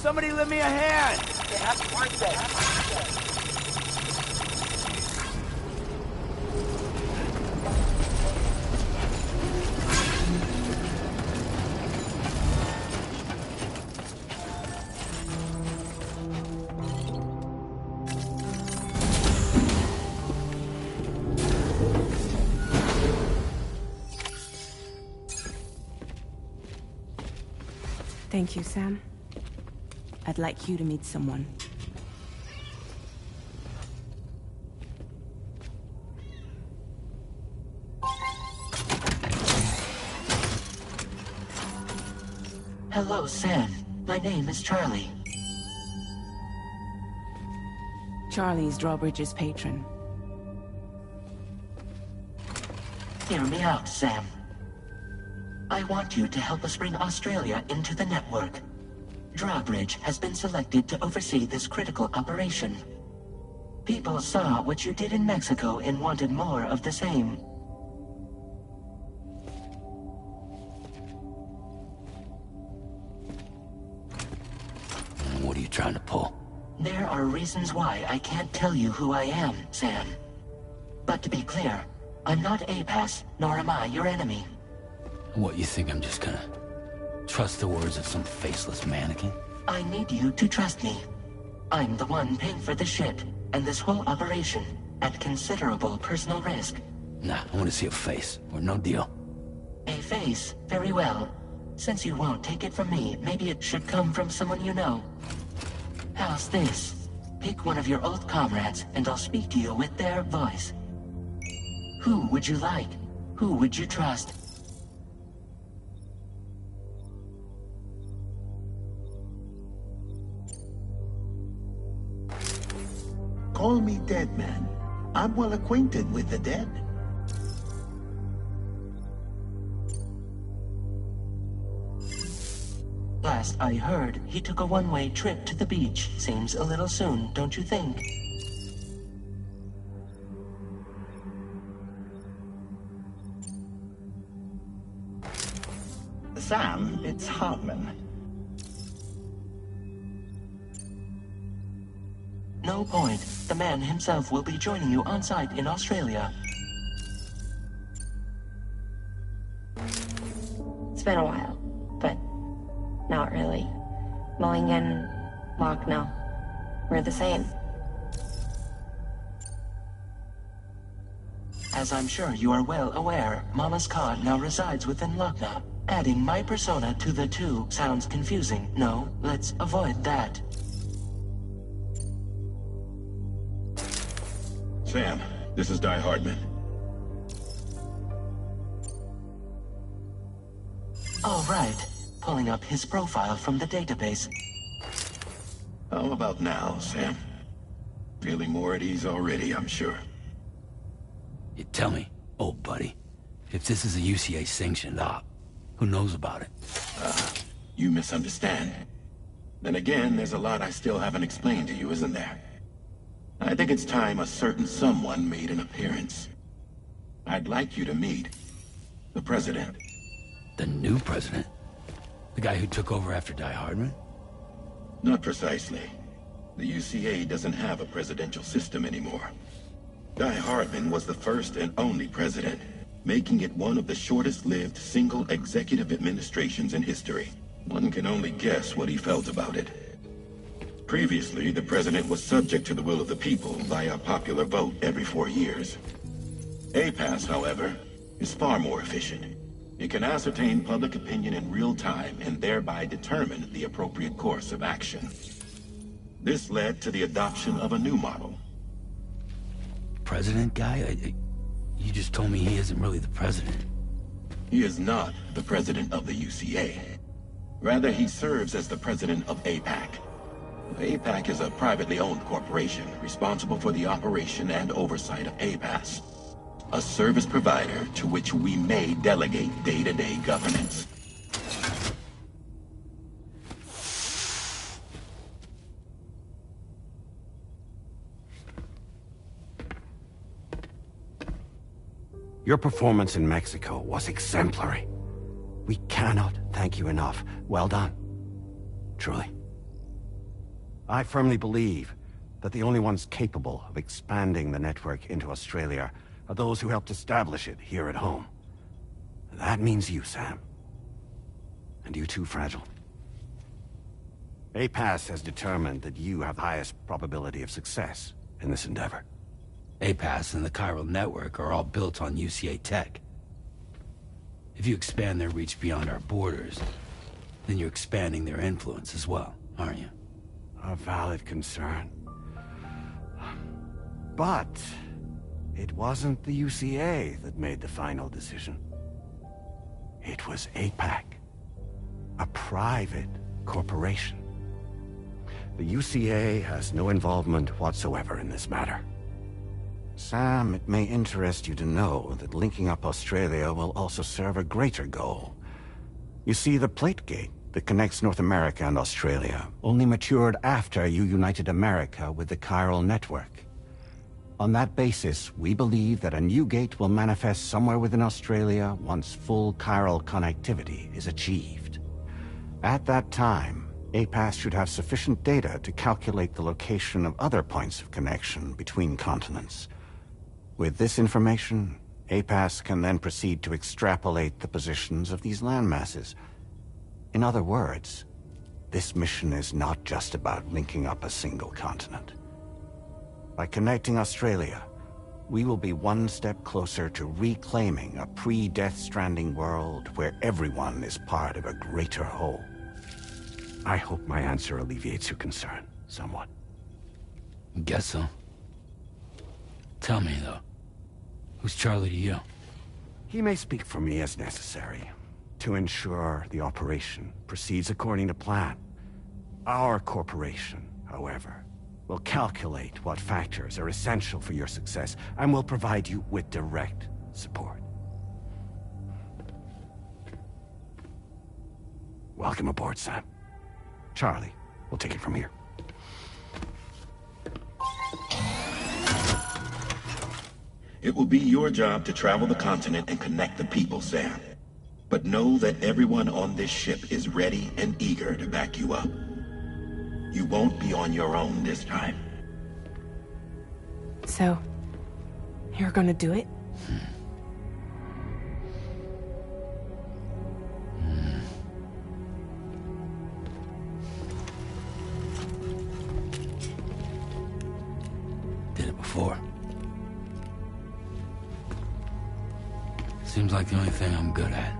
Somebody lend me a hand! They have to find that. Thank you, Sam. I'd like you to meet someone. Hello, Sam. My name is Charlie. Charlie's Drawbridge's patron. Hear me out, Sam. I want you to help us bring Australia into the network. Drawbridge has been selected to oversee this critical operation. People saw what you did in Mexico and wanted more of the same. What are you trying to pull? There are reasons why I can't tell you who I am, Sam. But to be clear, I'm not APAS, nor am I your enemy. What, you think I'm just gonna trust the words of some faceless mannequin? I need you to trust me. I'm the one paying for the shit, and this whole operation, at considerable personal risk. Nah, I want to see a face, or no deal. A face? Very well. Since you won't take it from me, maybe it should come from someone you know. How's this? Pick one of your old comrades, and I'll speak to you with their voice. Who would you like? Who would you trust? Call me dead man. I'm well acquainted with the dead. Last I heard, he took a one-way trip to the beach. Seems a little soon, don't you think? Sam, it's Hartman. No point. The man himself will be joining you on site in Australia. It's been a while, but not really. Mulligan, Lochner, we're the same. As I'm sure you are well aware, Mama's car now resides within Lochner. Adding my persona to the two sounds confusing. No, let's avoid that. Sam, this is Die Hardman. All right. Pulling up his profile from the database. How about now, Sam? Feeling more at ease already, I'm sure. You tell me, old buddy, if this is a UCA-sanctioned op, who knows about it? You misunderstand. Then again, there's a lot I still haven't explained to you, isn't there? I think it's time a certain someone made an appearance. I'd like you to meet the President. The new president? The guy who took over after Die Hardman? Not precisely. The UCA doesn't have a presidential system anymore. Die Hardman was the first and only president, making it one of the shortest-lived single executive administrations in history. One can only guess what he felt about it. Previously, the president was subject to the will of the people via a popular vote every 4 years. APAS, however, is far more efficient. It can ascertain public opinion in real time and thereby determine the appropriate course of action. This led to the adoption of a new model. President guy? You just told me he isn't really the president. He is not the president of the UCA. Rather, he serves as the president of APAC. APAC is a privately owned corporation responsible for the operation and oversight of APAS, a service provider to which we may delegate day-to-day governance. Your performance in Mexico was exemplary. We cannot thank you enough. Well done. Truly. I firmly believe that the only ones capable of expanding the network into Australia are those who helped establish it here at home. That means you, Sam. And you too, Fragile. APAS has determined that you have the highest probability of success in this endeavor. APAS and the chiral network are all built on UCA tech. If you expand their reach beyond our borders, then you're expanding their influence as well, aren't you? A valid concern. But it wasn't the UCA that made the final decision. It was APAC, a private corporation. The UCA has no involvement whatsoever in this matter. Sam, it may interest you to know that linking up Australia will also serve a greater goal. You see, the plate gate that connects North America and Australia only matured after you united America with the chiral network. On that basis, we believe that a new gate will manifest somewhere within Australia once full chiral connectivity is achieved. At that time, APAS should have sufficient data to calculate the location of other points of connection between continents. With this information, APAS can then proceed to extrapolate the positions of these landmasses. In other words, this mission is not just about linking up a single continent. By connecting Australia, we will be one step closer to reclaiming a pre-Death Stranding world where everyone is part of a greater whole. I hope my answer alleviates your concern somewhat. Guess so. Tell me, though, who's Charlie to you? He may speak for me as necessary to ensure the operation proceeds according to plan. Our corporation, however, will calculate what factors are essential for your success and will provide you with direct support. Welcome aboard, Sam. Charlie, we'll take it from here. It will be your job to travel the continent and connect the people, Sam. But know that everyone on this ship is ready and eager to back you up. You won't be on your own this time. So, you're gonna do it? Did it before. Seems like the only thing I'm good at.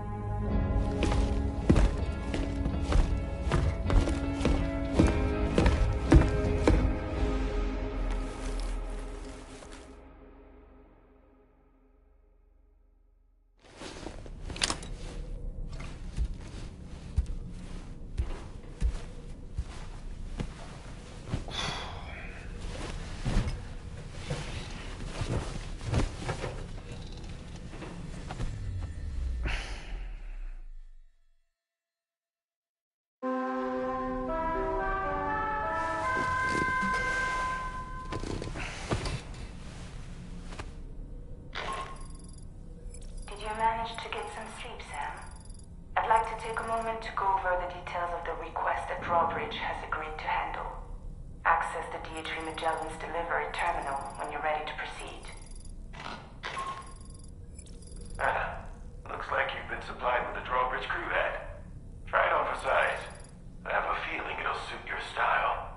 Managed to get some sleep, Sam? I'd like to take a moment to go over the details of the request that Drawbridge has agreed to handle. Access the DH3 Magellan's delivery terminal when you're ready to proceed. Looks like you've been supplied with the Drawbridge crew head. Try it on for size. I have a feeling it'll suit your style.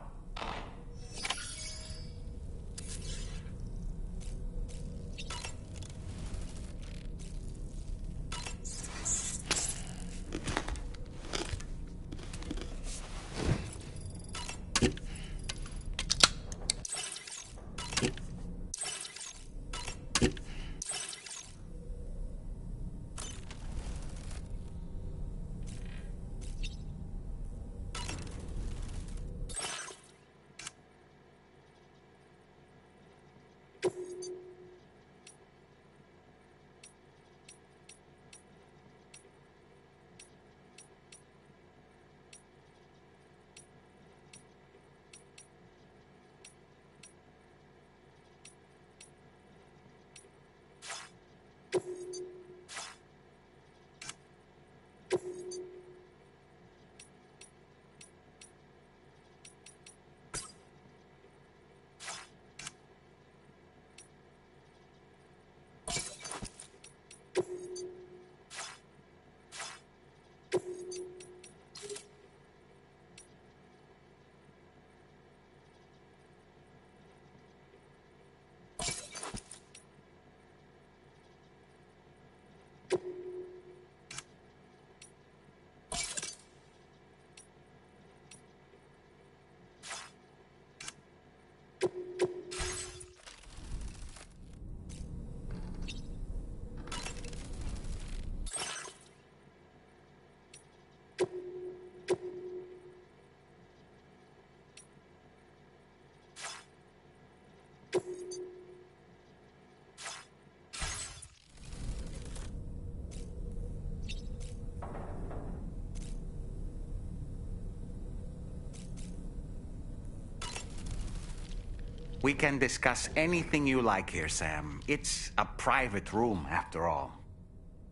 We can discuss anything you like here, Sam. It's a private room, after all.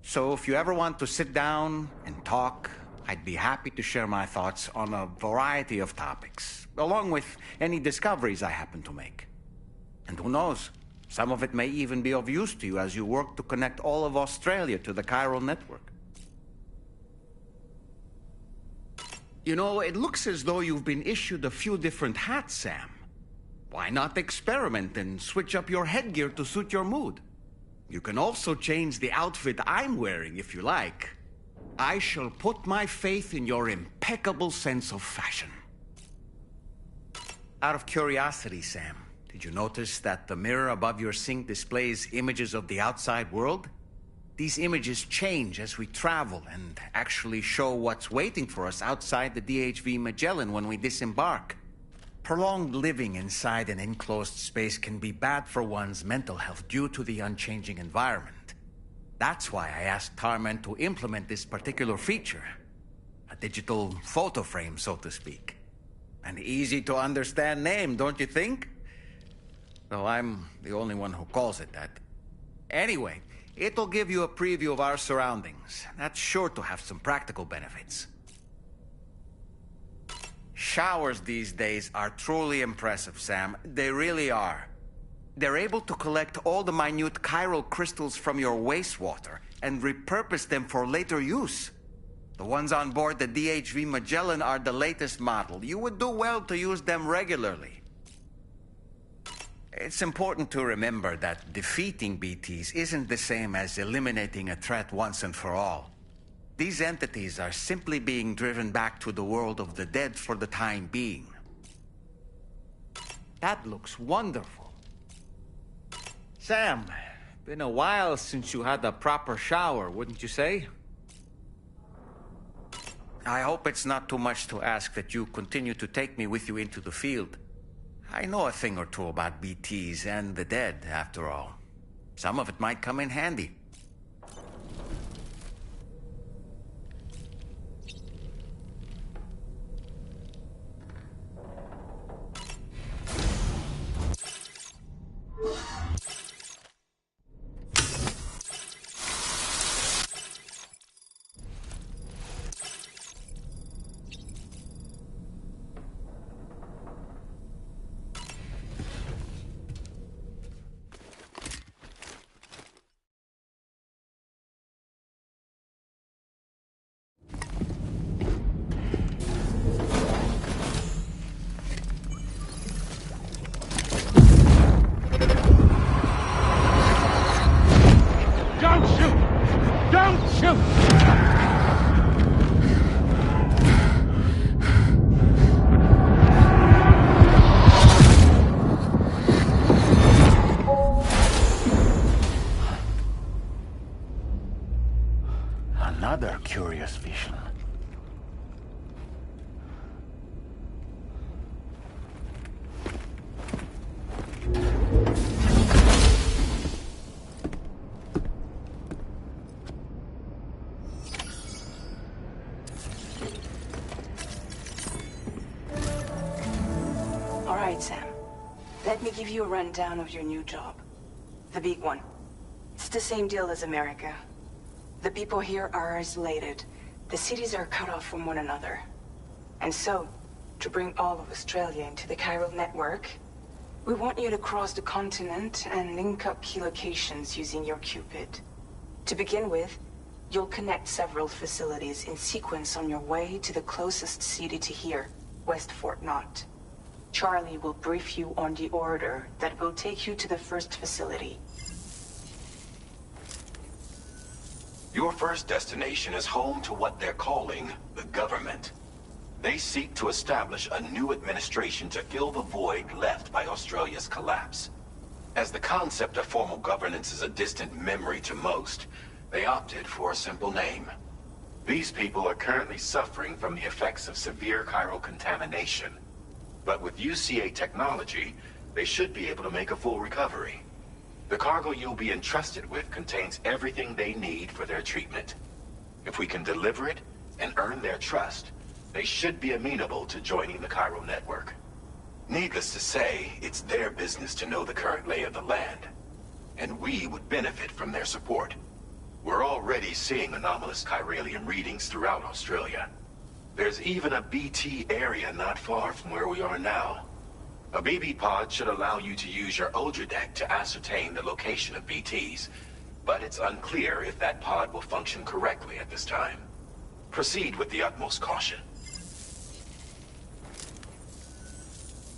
So if you ever want to sit down and talk, I'd be happy to share my thoughts on a variety of topics, along with any discoveries I happen to make. And who knows, some of it may even be of use to you as you work to connect all of Australia to the chiral network. You know, it looks as though you've been issued a few different hats, Sam. Why not experiment and switch up your headgear to suit your mood? You can also change the outfit I'm wearing if you like. I shall put my faith in your impeccable sense of fashion. Out of curiosity, Sam, did you notice that the mirror above your sink displays images of the outside world? These images change as we travel and actually show what's waiting for us outside the DHV Magellan when we disembark. Prolonged living inside an enclosed space can be bad for one's mental health due to the unchanging environment. That's why I asked Tarman to implement this particular feature. A digital photo frame, so to speak. An easy-to-understand name, don't you think? Though I'm the only one who calls it that. Anyway, it'll give you a preview of our surroundings. That's sure to have some practical benefits. Showers these days are truly impressive, Sam. They really are. They're able to collect all the minute chiral crystals from your wastewater and repurpose them for later use. The ones on board the DHV Magellan are the latest model. You would do well to use them regularly. It's important to remember that defeating BTs isn't the same as eliminating a threat once and for all. These entities are simply being driven back to the world of the dead for the time being. That looks wonderful. Sam, been a while since you had a proper shower, wouldn't you say? I hope it's not too much to ask that you continue to take me with you into the field. I know a thing or two about BTs and the dead, after all. Some of it might come in handy. Another curious vision. All right, Sam. Let me give you a rundown of your new job. The big one. It's the same deal as America. The people here are isolated. The cities are cut off from one another. And so, to bring all of Australia into the chiral network, we want you to cross the continent and link up key locations using your Cupid. To begin with, you'll connect several facilities in sequence on your way to the closest city to here, West Fort Knott. Charlie will brief you on the order that will take you to the first facility. Your first destination is home to what they're calling the government. They seek to establish a new administration to fill the void left by Australia's collapse. As the concept of formal governance is a distant memory to most, they opted for a simple name. These people are currently suffering from the effects of severe chiral contamination. But with UCA technology, they should be able to make a full recovery. The cargo you'll be entrusted with contains everything they need for their treatment. If we can deliver it and earn their trust, they should be amenable to joining the chiral network. Needless to say, it's their business to know the current lay of the land. And we would benefit from their support. We're already seeing anomalous chiralium readings throughout Australia. There's even a BT area not far from where we are now. A BB pod should allow you to use your Ultra deck to ascertain the location of BTs, but it's unclear if that pod will function correctly at this time. Proceed with the utmost caution.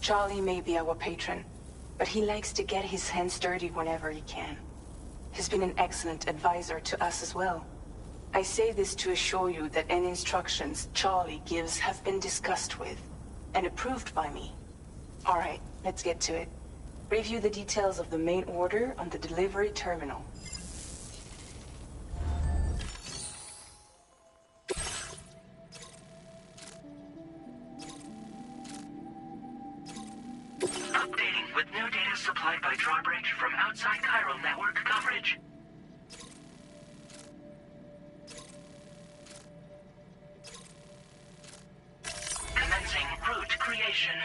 Charlie may be our patron, but he likes to get his hands dirty whenever he can. He's been an excellent advisor to us as well. I say this to assure you that any instructions Charlie gives have been discussed with and approved by me. All right, let's get to it. Review the details of the main order on the delivery terminal. Updating with new data supplied by Drawbridge from outside chiral network coverage. Commencing route creation.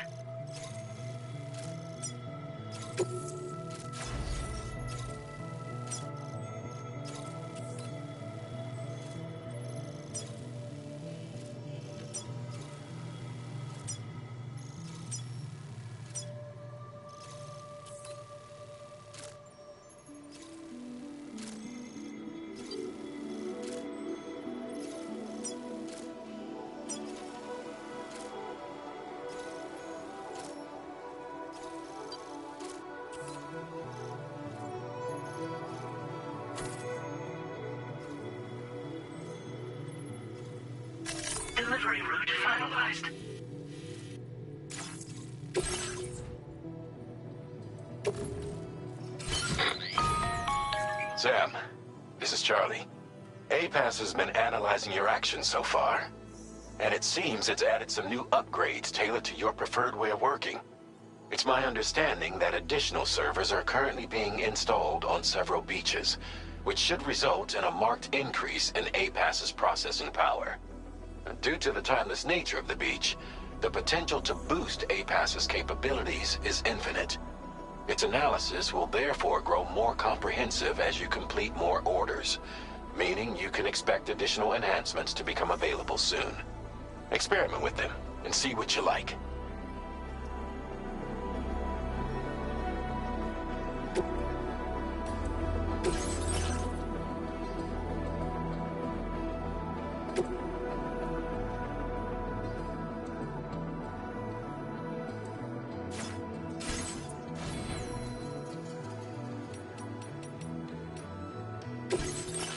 Delivery route finalized. Sam, this is Charlie. APAS has been analyzing your actions so far, and it seems it's added some new upgrades tailored to your preferred way of working. It's my understanding that additional servers are currently being installed on several beaches, which should result in a marked increase in APAS's processing power. Due to the timeless nature of the beach, the potential to boost APAS's capabilities is infinite. Its analysis will therefore grow more comprehensive as you complete more orders, meaning you can expect additional enhancements to become available soon. Experiment with them and see what you like.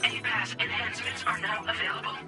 APAS enhancements are now available.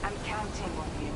I'm counting on you.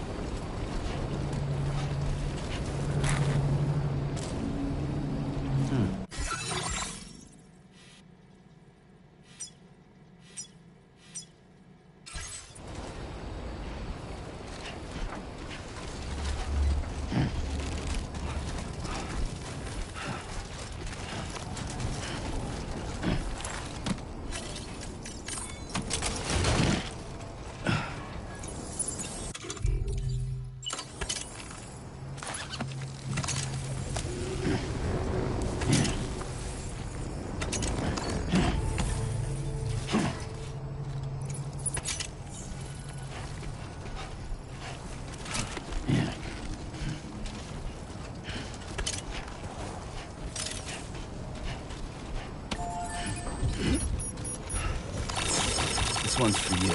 This one's for you.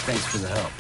Thanks for the help.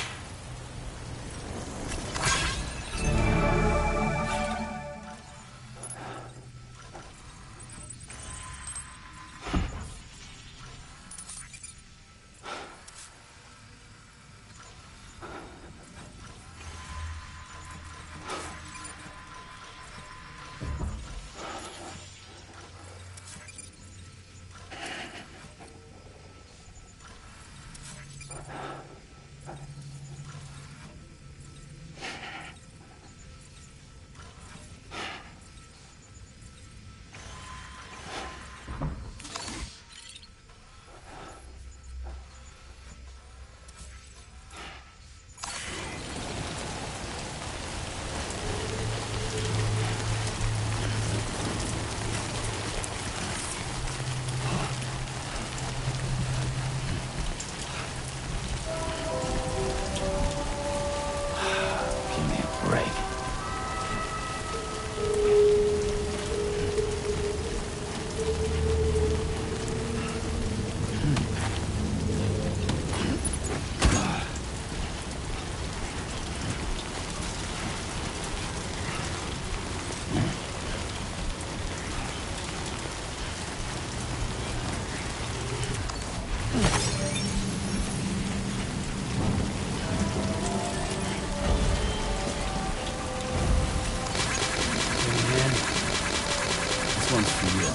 This one's for you.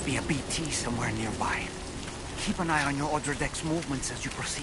Be a BT somewhere nearby. Keep an eye on your other deck's movements as you proceed.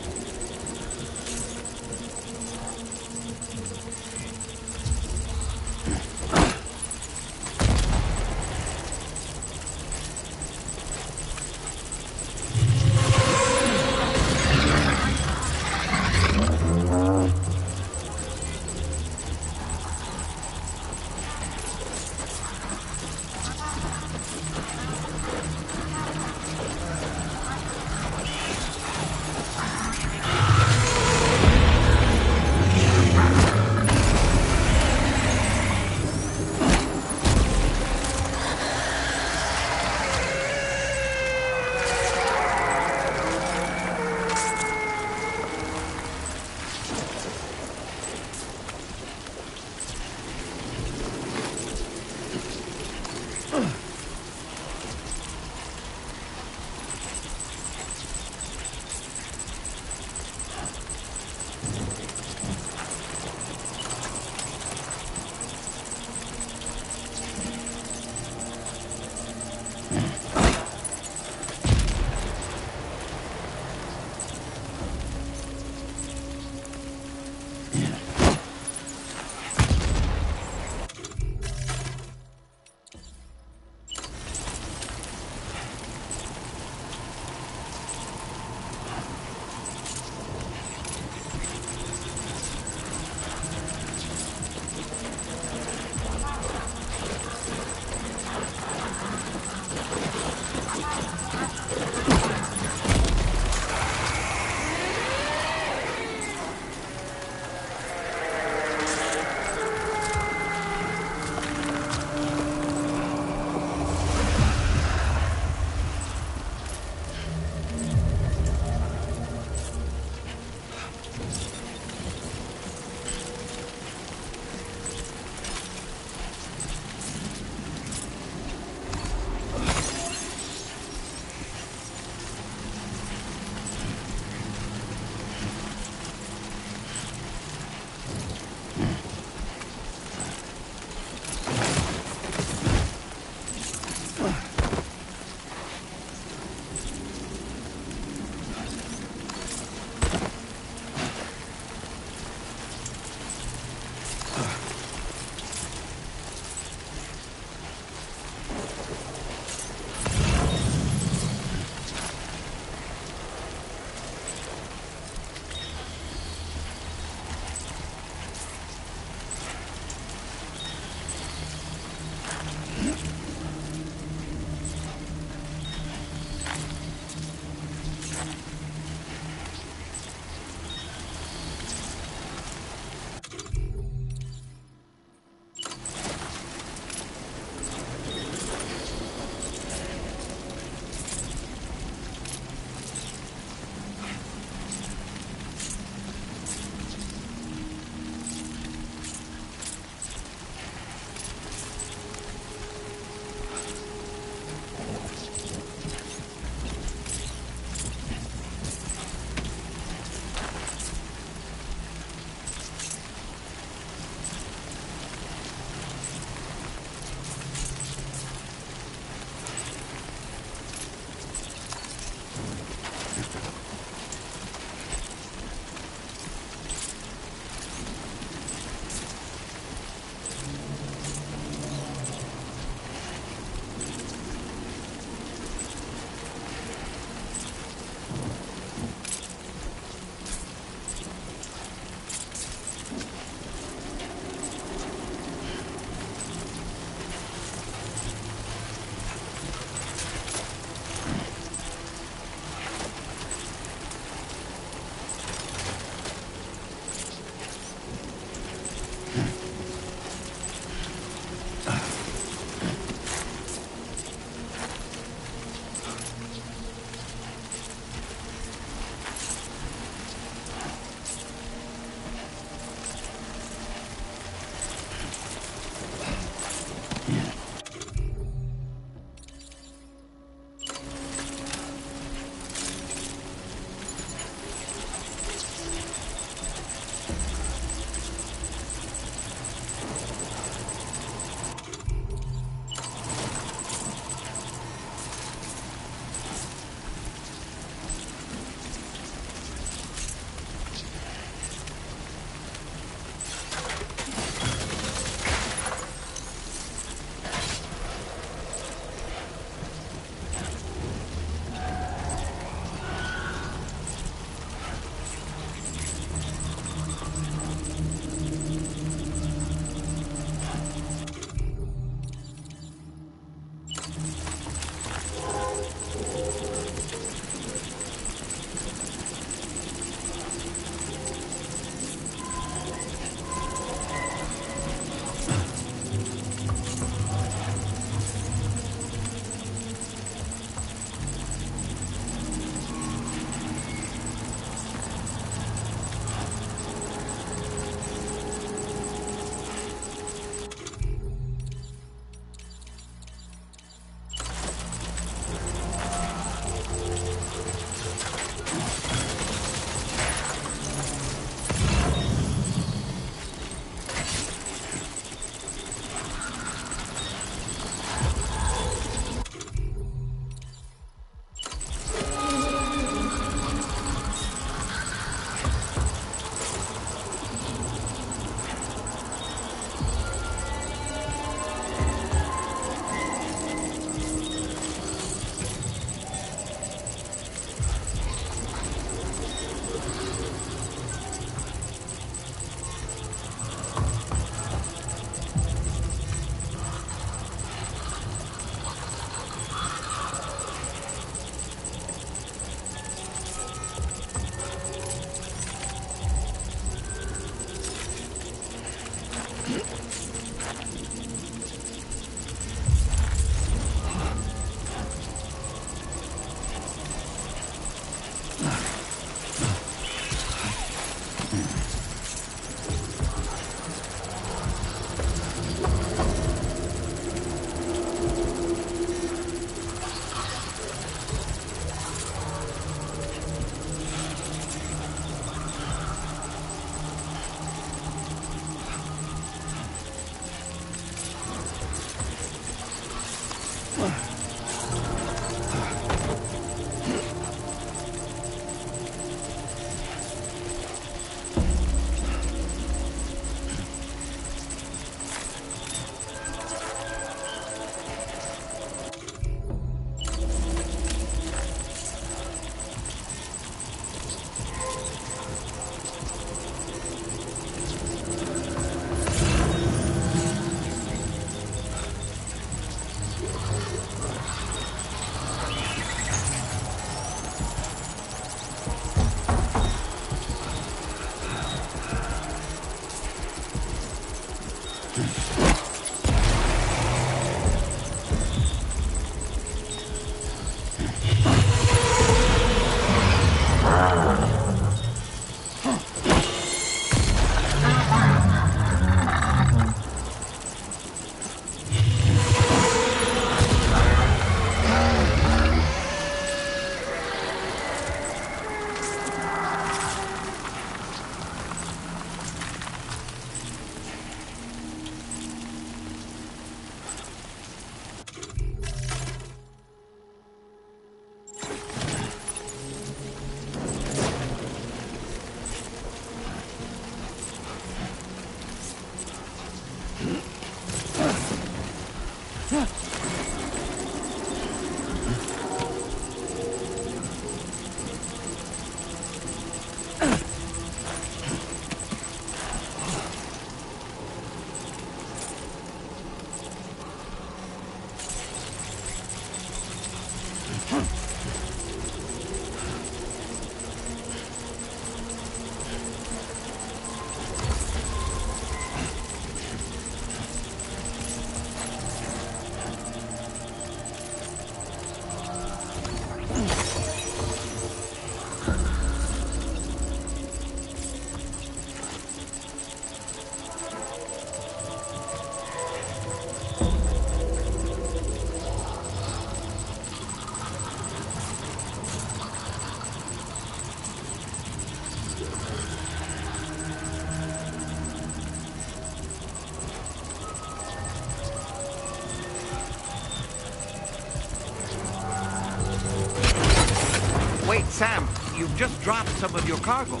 Wait, Sam, you've just dropped some of your cargo.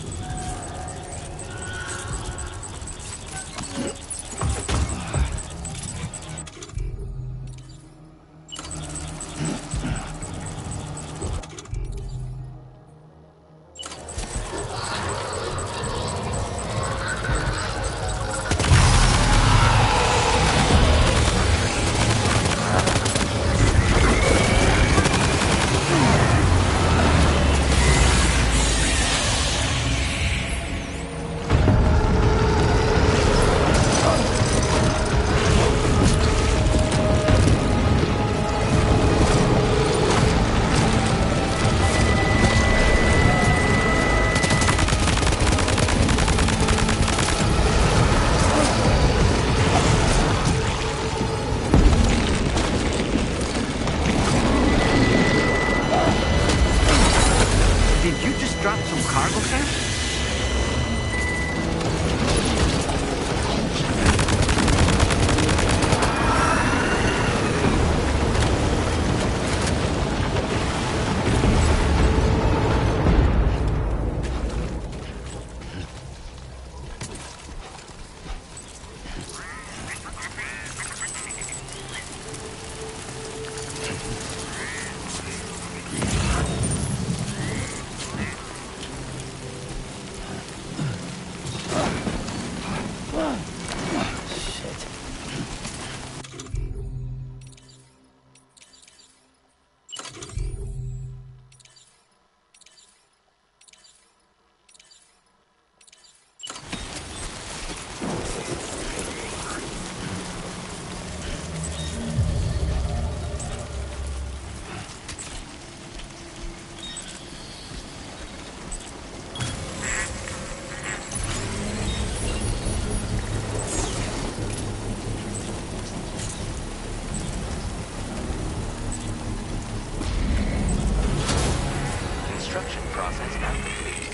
Did you just drop some cargo, Sam? Construction process now complete.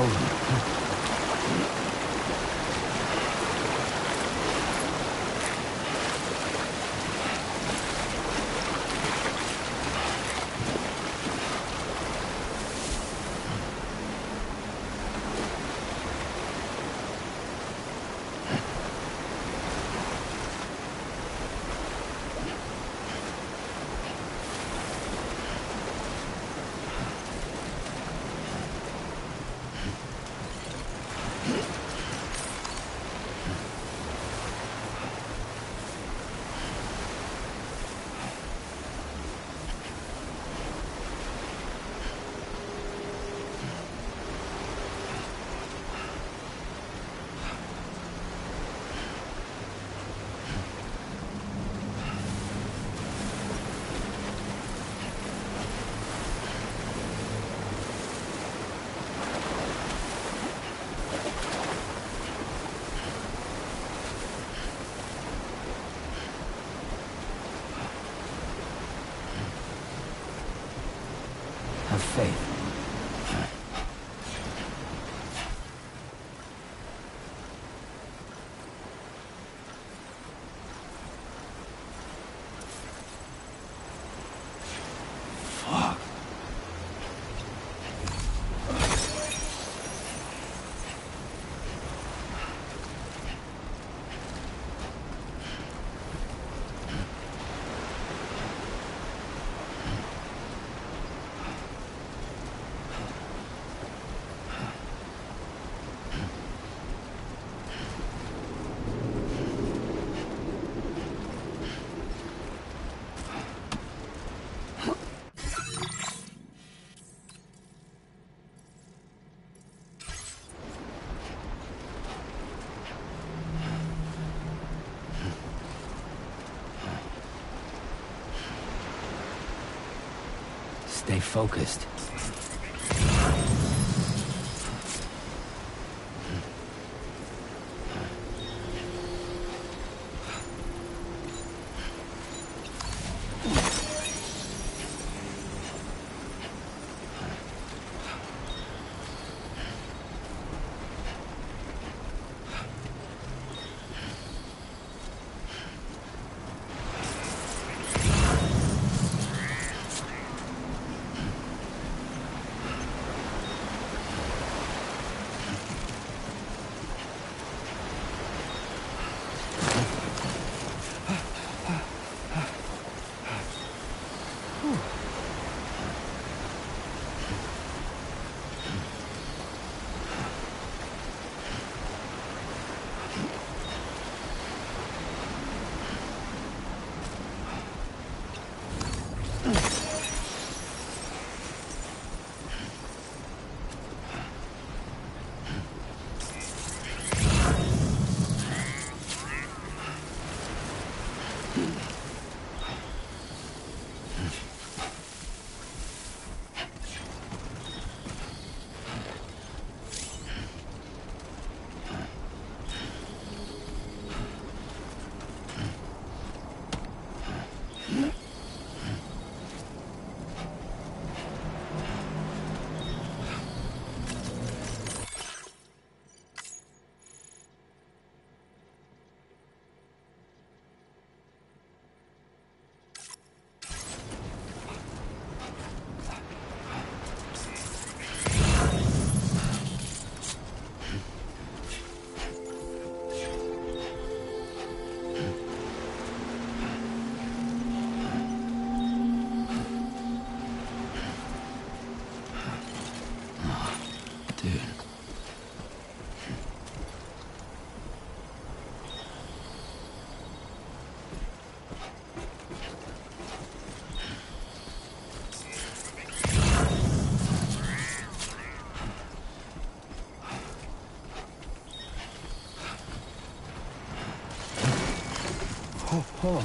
over. Have faith. Fuck. Stay focused. Oh.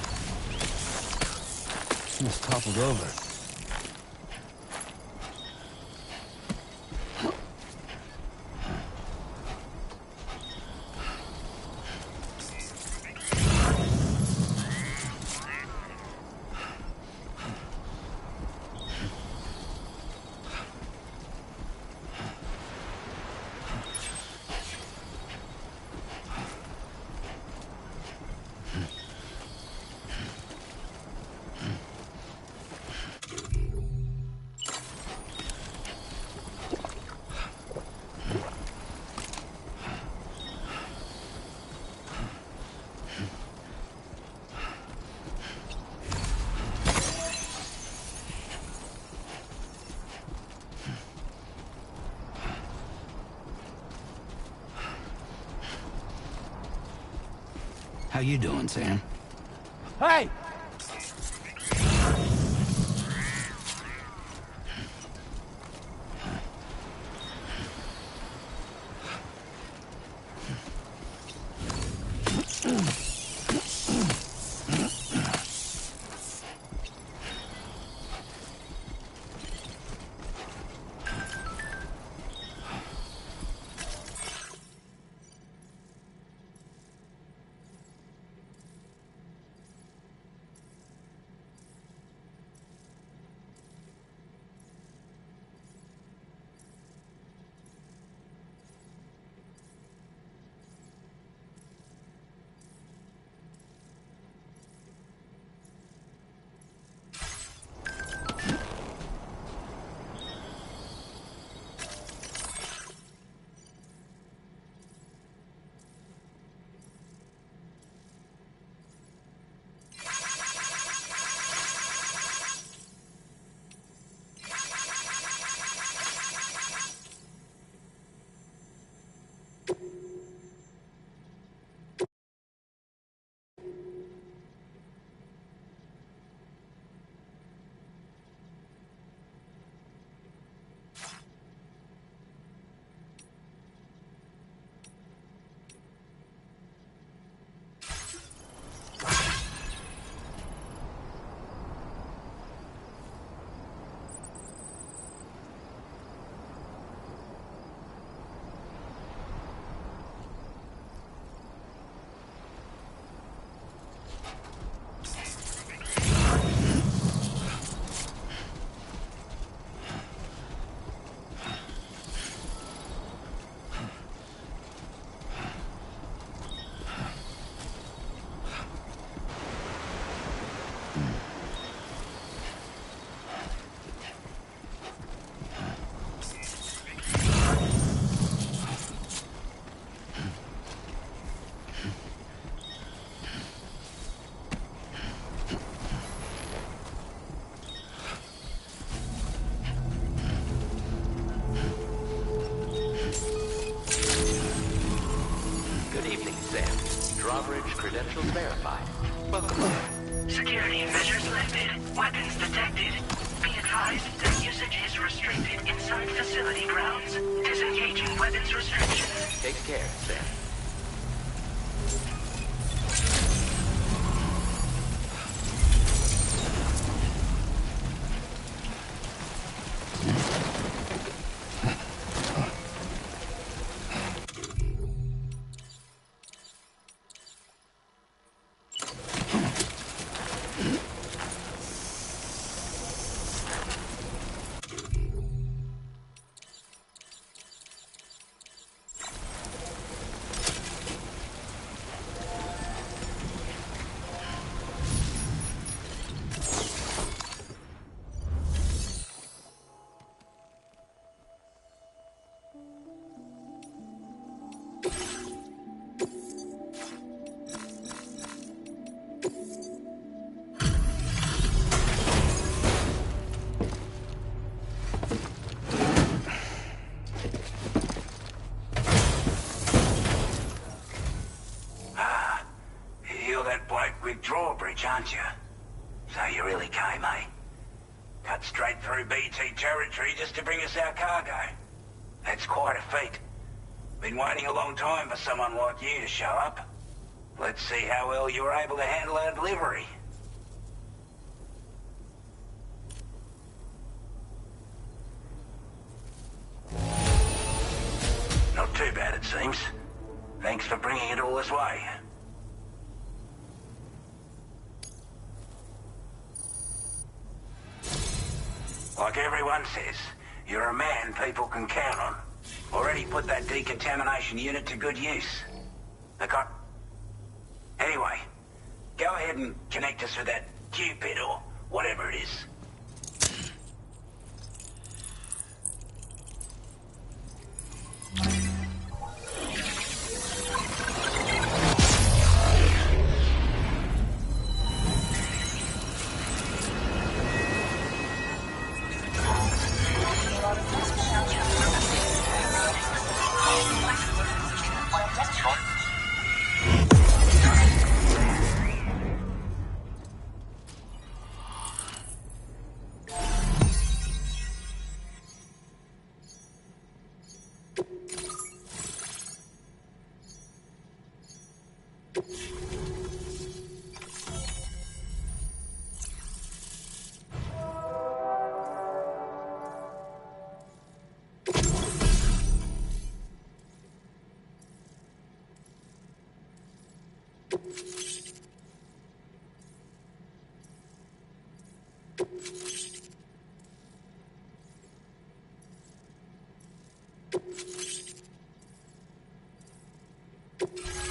Just toppled over. How you doing, Sam? Hey! Drawbridge credentials verified. Welcome. Security measures lifted. Weapons detected. Be advised that usage is restricted inside facility grounds. Disengaging weapons restrictions. Take care, Sam. Drawbridge, aren't you? So you really came, eh? Cut straight through BT territory just to bring us our cargo. That's quite a feat. Been waiting a long time for someone like you to show up. Let's see how well you were able to handle our delivery. Not too bad, it seems. Thanks for bringing it all this way. Like everyone says, you're a man people can count on. Already put that decontamination unit to good use. Anyway, go ahead and connect us with that Cupid or whatever it is.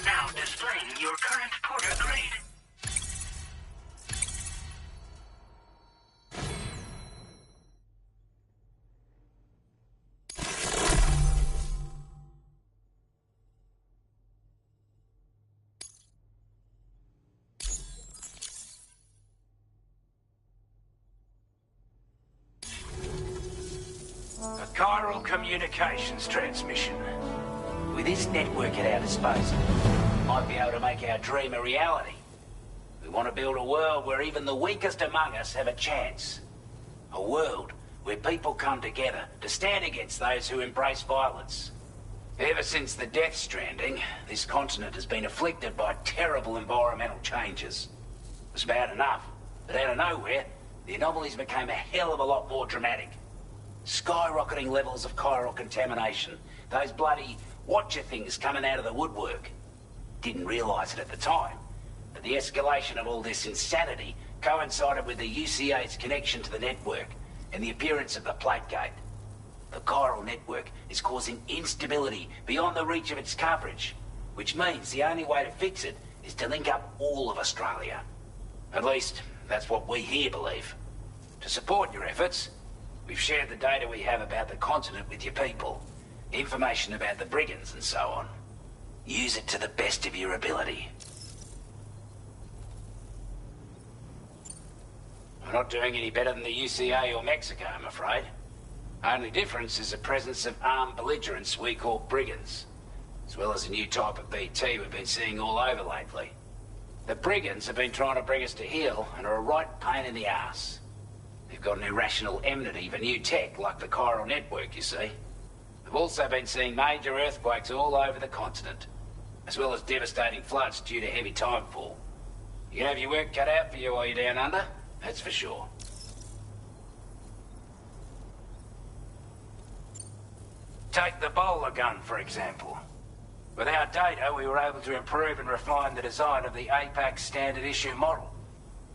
Now displaying your current porter grade. A chiral communications transmission. With this network at our disposal, we might be able to make our dream a reality. We want to build a world where even the weakest among us have a chance. A world where people come together to stand against those who embrace violence. Ever since the death stranding, this continent has been afflicted by terrible environmental changes. It was bad enough, but out of nowhere, the anomalies became a hell of a lot more dramatic. Skyrocketing levels of chiral contamination. Those bloody watcher things coming out of the woodwork. Didn't realise it at the time, but the escalation of all this insanity coincided with the UCA's connection to the network and the appearance of the plate gate. The chiral network is causing instability beyond the reach of its coverage, which means the only way to fix it is to link up all of Australia. At least, that's what we here believe. To support your efforts, we've shared the data we have about the continent with your people. Information about the brigands and so on. Use it to the best of your ability. We're not doing any better than the UCA or Mexico, I'm afraid. Only difference is the presence of armed belligerents we call brigands, as well as a new type of BT we've been seeing all over lately. The brigands have been trying to bring us to heel and are a right pain in the ass. They've got an irrational enmity for new tech like the chiral network, you see. We've also been seeing major earthquakes all over the continent, as well as devastating floods due to heavy timefall. You can have your work cut out for you while you're down under, that's for sure. Take the bowler gun, for example. With our data, we were able to improve and refine the design of the APAC standard issue model.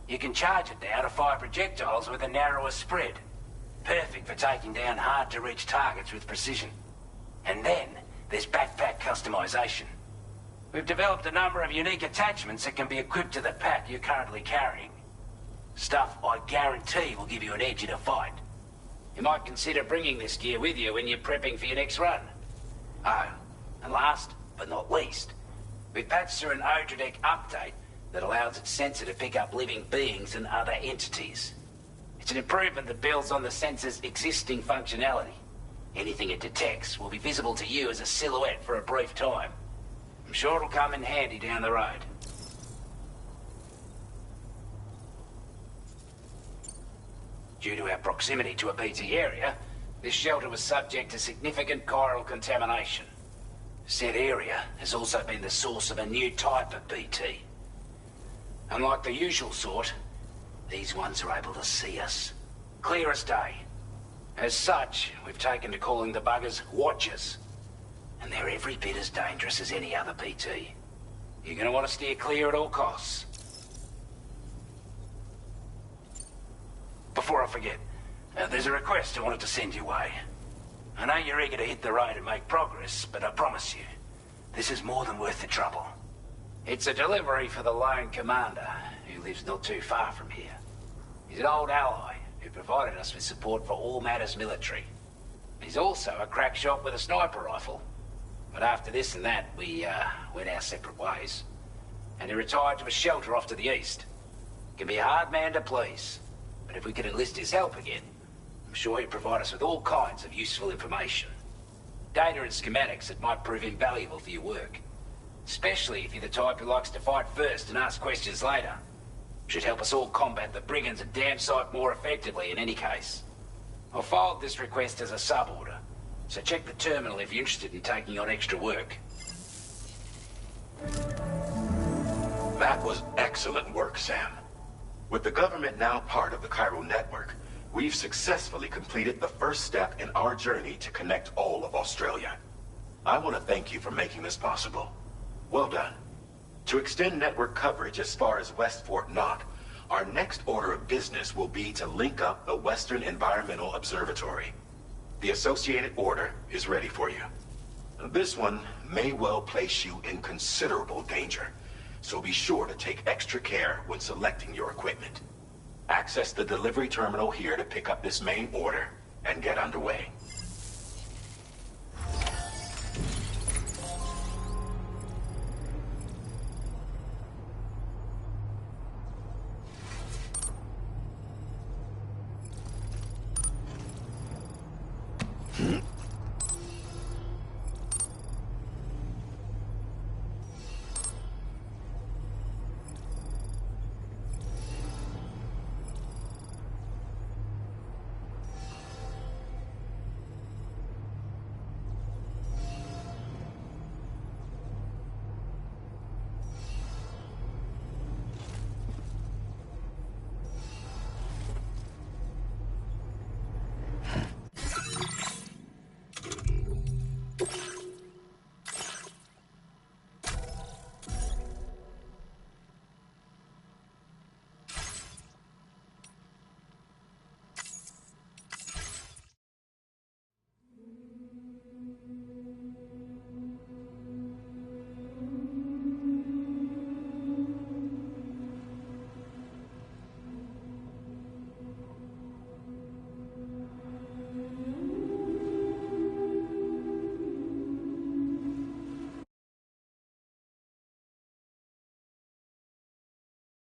You can charge it now to fire projectiles with a narrower spread. Perfect for taking down hard-to-reach targets with precision. And then, there's backpack customization. We've developed a number of unique attachments that can be equipped to the pack you're currently carrying. Stuff I guarantee will give you an edge in a fight. You might consider bringing this gear with you when you're prepping for your next run. Oh, and last but not least, we've patched through an Odradek update that allows its sensor to pick up living beings and other entities. It's an improvement that builds on the sensor's existing functionality. Anything it detects will be visible to you as a silhouette for a brief time. I'm sure it'll come in handy down the road. Due to our proximity to a BT area, this shelter was subject to significant chiral contamination. Said area has also been the source of a new type of BT. Unlike the usual sort, these ones are able to see us. Clear as day. As such, we've taken to calling the buggers Watchers. And they're every bit as dangerous as any other BT. You're gonna want to steer clear at all costs. Before I forget, there's a request I wanted to send your way. I know you're eager to hit the road and make progress, but I promise you, this is more than worth the trouble. It's a delivery for the lone commander, who lives not too far from here. He's an old ally who provided us with support for all matters military. He's also a crack shot with a sniper rifle. But after this and that, we went our separate ways. And he retired to a shelter off to the east. He can be a hard man to please. But if we could enlist his help again, I'm sure he'd provide us with all kinds of useful information. Data and schematics that might prove invaluable for your work. Especially if you're the type who likes to fight first and ask questions later. Should help us all combat the brigands a damn sight more effectively in any case. I'll filed this request as a sub-order, so check the terminal if you're interested in taking on extra work. That was excellent work, Sam. With the government now part of the chiral network, we've successfully completed the first step in our journey to connect all of Australia. I want to thank you for making this possible. Well done. To extend network coverage as far as West Fort Knott, our next order of business will be to link up the Western Environmental Observatory. The associated order is ready for you. This one may well place you in considerable danger, so be sure to take extra care when selecting your equipment. Access the delivery terminal here to pick up this main order and get underway.